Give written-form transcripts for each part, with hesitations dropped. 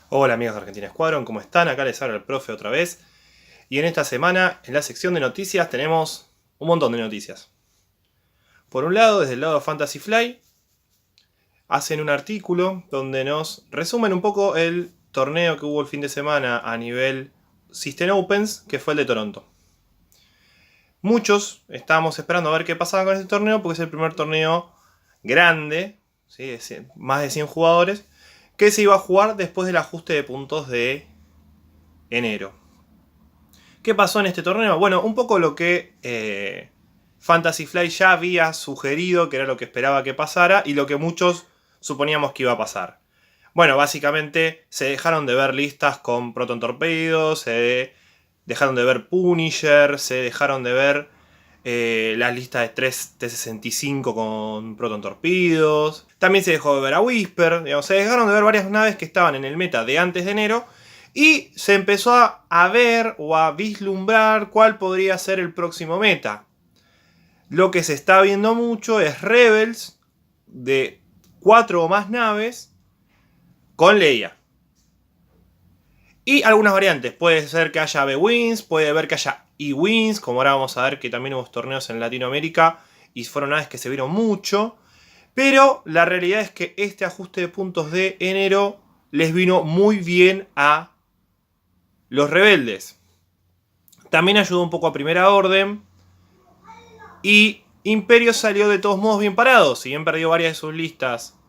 Hola amigos de Argentina Squadron, ¿cómo están? Acá les habla el profe otra vez. Y en esta semana, en la sección de noticias, tenemos un montón de noticias. Por un lado, desde el lado de Fantasy Fly, hacen un artículo donde nos resumen un poco el torneo que hubo el fin de semana a nivel System Opens, que fue el de Toronto. Muchos estábamos esperando a ver qué pasaba con este torneo, porque es el primer torneo grande, ¿sí? Más de 100 jugadores, que se iba a jugar después del ajuste de puntos de enero. ¿Qué pasó en este torneo? Bueno, un poco lo que Fantasy Flight ya había sugerido, que era lo que esperaba que pasara, y lo que muchos suponíamos que iba a pasar. Bueno, básicamente se dejaron de ver listas con Proton Torpedos, se dejaron de ver Punisher, se dejaron de ver las listas de 3 T-65 con Proton Torpedos. También se dejó de ver a Whisper, digamos, se dejaron de ver varias naves que estaban en el meta de antes de enero. Y se empezó a ver o a vislumbrar cuál podría ser el próximo meta. Lo que se está viendo mucho es Rebels de 4 o más naves con Leia. Y algunas variantes. Puede ser que haya B-Wings, puede ver que haya E-Wings, como ahora vamos a ver que también hubo torneos en Latinoamérica y fueron naves que se vieron mucho. Pero la realidad es que este ajuste de puntos de enero les vino muy bien a los rebeldes. También ayudó un poco a Primera Orden. Y Imperio salió de todos modos bien parado. Si bien perdió varias de sus listas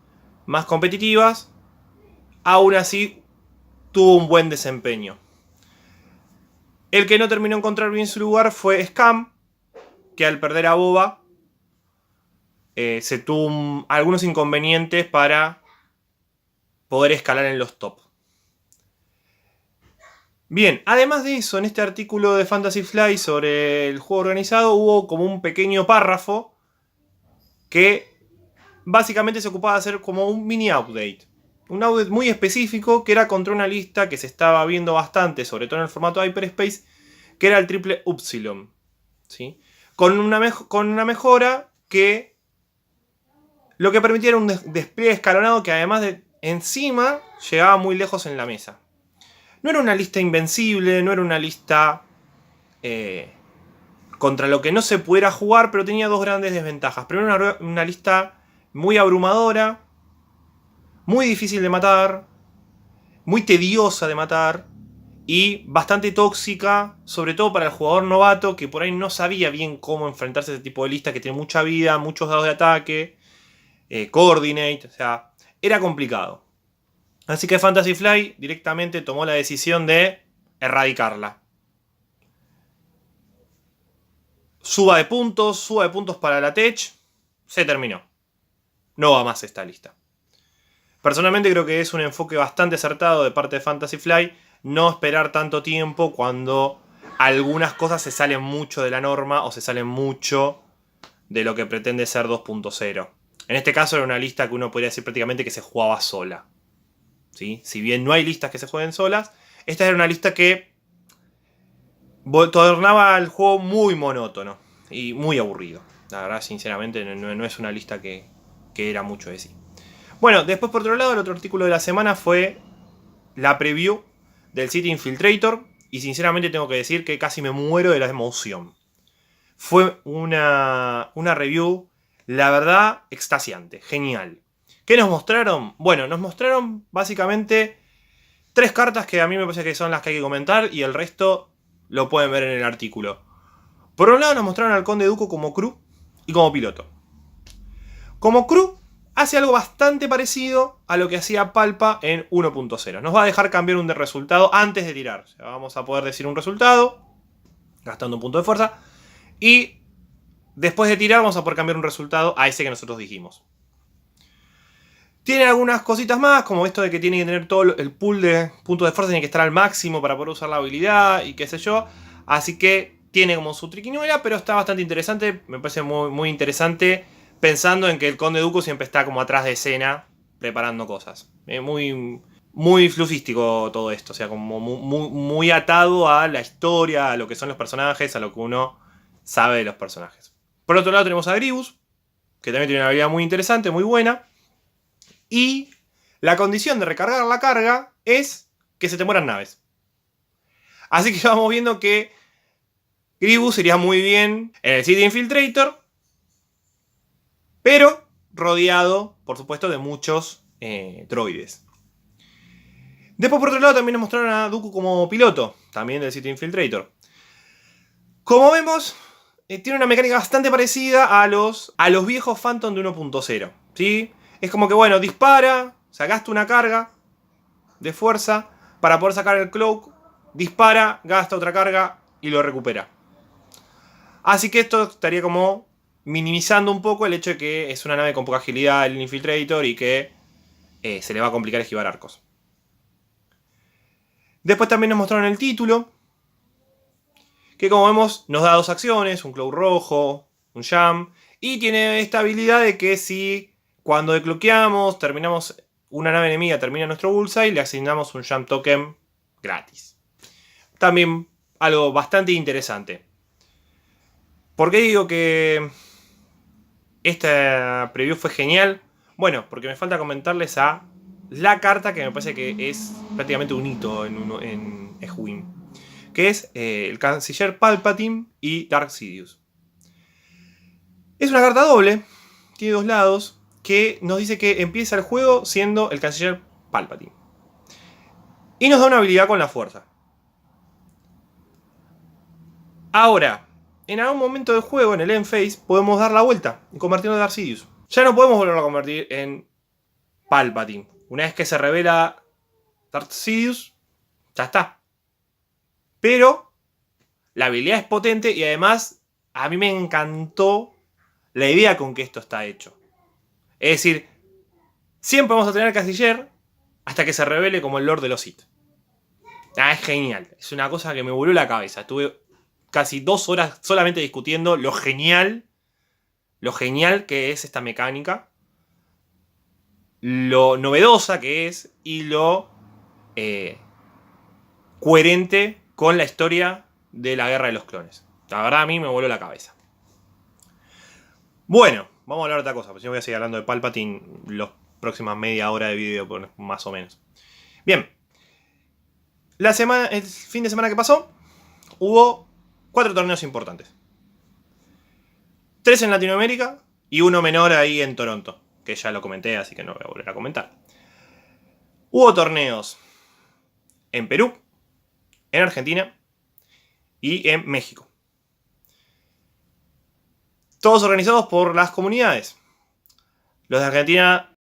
más competitivas, aún así tuvo un buen desempeño. El que no terminó de encontrar bien su lugar fue Scam, que al perder a Boba se tuvo algunos inconvenientes para poder escalar en los top. Bien, además de eso, en este artículo de Fantasy Fly sobre el juego organizado hubo como un pequeño párrafo que básicamente se ocupaba de hacer como un mini update. Un update muy específico que era contra una lista que se estaba viendo bastante, sobre todo en el formato Hyperspace, que era el triple Upsilon. ¿Sí? Con una mejora que lo que permitía era un despliegue escalonado que además de encima llegaba muy lejos en la mesa. No era una lista invencible, no era una lista contra lo que no se pudiera jugar, pero tenía dos grandes desventajas. Primero, una lista muy abrumadora, muy difícil de matar, muy tediosa de matar y bastante tóxica, sobre todo para el jugador novato que por ahí no sabía bien cómo enfrentarse a ese tipo de lista que tiene mucha vida, muchos dados de ataque, coordinate, o sea, era complicado. Así que Fantasy Fly directamente tomó la decisión de erradicarla. Suba de puntos para la Tech, se terminó. No va más esta lista. Personalmente creo que es un enfoque bastante acertado de parte de Fantasy Fly no esperar tanto tiempo cuando algunas cosas se salen mucho de la norma o se salen mucho de lo que pretende ser 2.0. En este caso era una lista que uno podría decir prácticamente que se jugaba sola. ¿Sí? Si bien no hay listas que se jueguen solas, esta era una lista que tornaba el juego muy monótono y muy aburrido. La verdad, sinceramente, no es una lista que era mucho de sí. Bueno, después por otro lado, el otro artículo de la semana fue la preview del City Infiltrator. Y sinceramente tengo que decir que casi me muero de la emoción. Fue una review, la verdad, extasiante, genial. ¿Qué nos mostraron? Bueno, nos mostraron básicamente 3 cartas que a mí me parece que son las que hay que comentar y el resto lo pueden ver en el artículo. Por un lado nos mostraron al Conde Dooku como crew y como piloto. Como crew hace algo bastante parecido a lo que hacía Palpa en 1.0. Nos va a dejar cambiar un resultado antes de tirar. O sea, vamos a poder decir un resultado, gastando un punto de fuerza, y después de tirar vamos a poder cambiar un resultado a ese que nosotros dijimos. Tiene algunas cositas más, como esto de que tiene que tener todo el pool de puntos de fuerza, tiene que estar al máximo para poder usar la habilidad y qué sé yo. Así que tiene como su triquiñuela, pero está bastante interesante. Me parece muy, muy interesante pensando en que el Conde Dooku siempre está como atrás de escena preparando cosas. Muy, muy flufístico todo esto, o sea, como muy atado a la historia, a lo que son los personajes, a lo que uno sabe de los personajes. Por otro lado tenemos a Grievous, que también tiene una habilidad muy interesante, muy buena. Y la condición de recargar la carga es que se te mueran naves. Así que vamos viendo que Gribus iría muy bien en el City Infiltrator, pero rodeado, por supuesto, de muchos droides. Después, por otro lado, también nos mostraron a Dooku como piloto, también del City Infiltrator. Como vemos, tiene una mecánica bastante parecida a los viejos Phantom de 1.0, ¿sí? Es como que, bueno, dispara, se gasta una carga de fuerza para poder sacar el cloak, dispara, gasta otra carga y lo recupera. Así que esto estaría como minimizando un poco el hecho de que es una nave con poca agilidad el Infiltrator y que se le va a complicar esquivar arcos. Después también nos mostraron el título, que como vemos nos da 2 acciones, un cloak rojo, un jam, y tiene esta habilidad de que si cuando decloqueamos, terminamos una nave enemiga, termina nuestro bullseye, le asignamos un jam token gratis. También algo bastante interesante. ¿Por qué digo que esta preview fue genial? Bueno, porque me falta comentarles a la carta que me parece que es prácticamente un hito en X-Wing, que es el Canciller Palpatine y Darth Sidious. Es una carta doble, tiene 2 lados, que nos dice que empieza el juego siendo el Canciller Palpatine. Y nos da una habilidad con la fuerza. Ahora, en algún momento del juego, en el end phase, podemos dar la vuelta y convertirnos en Darth Sidious. Ya no podemos volverlo a convertir en Palpatine. Una vez que se revela Darth Sidious, ya está. Pero la habilidad es potente y además a mí me encantó la idea con que esto está hecho. Es decir, siempre vamos a tener Canciller hasta que se revele como el Lord de los Sith. Es genial. Es una cosa que me voló la cabeza. Estuve casi 2 horas solamente discutiendo lo genial que es esta mecánica, lo novedosa que es y lo coherente con la historia de la Guerra de los Clones. La verdad a mí me voló la cabeza. Bueno, vamos a hablar de otra cosa, porque yo voy a seguir hablando de Palpatine las próximas media hora de vídeo, más o menos. Bien, el fin de semana que pasó hubo 4 torneos importantes. 3 en Latinoamérica y 1 menor ahí en Toronto, que ya lo comenté, así que no voy a volver a comentar. Hubo torneos en Perú, en Argentina y en México. Todos organizados por las comunidades. Los de Argentina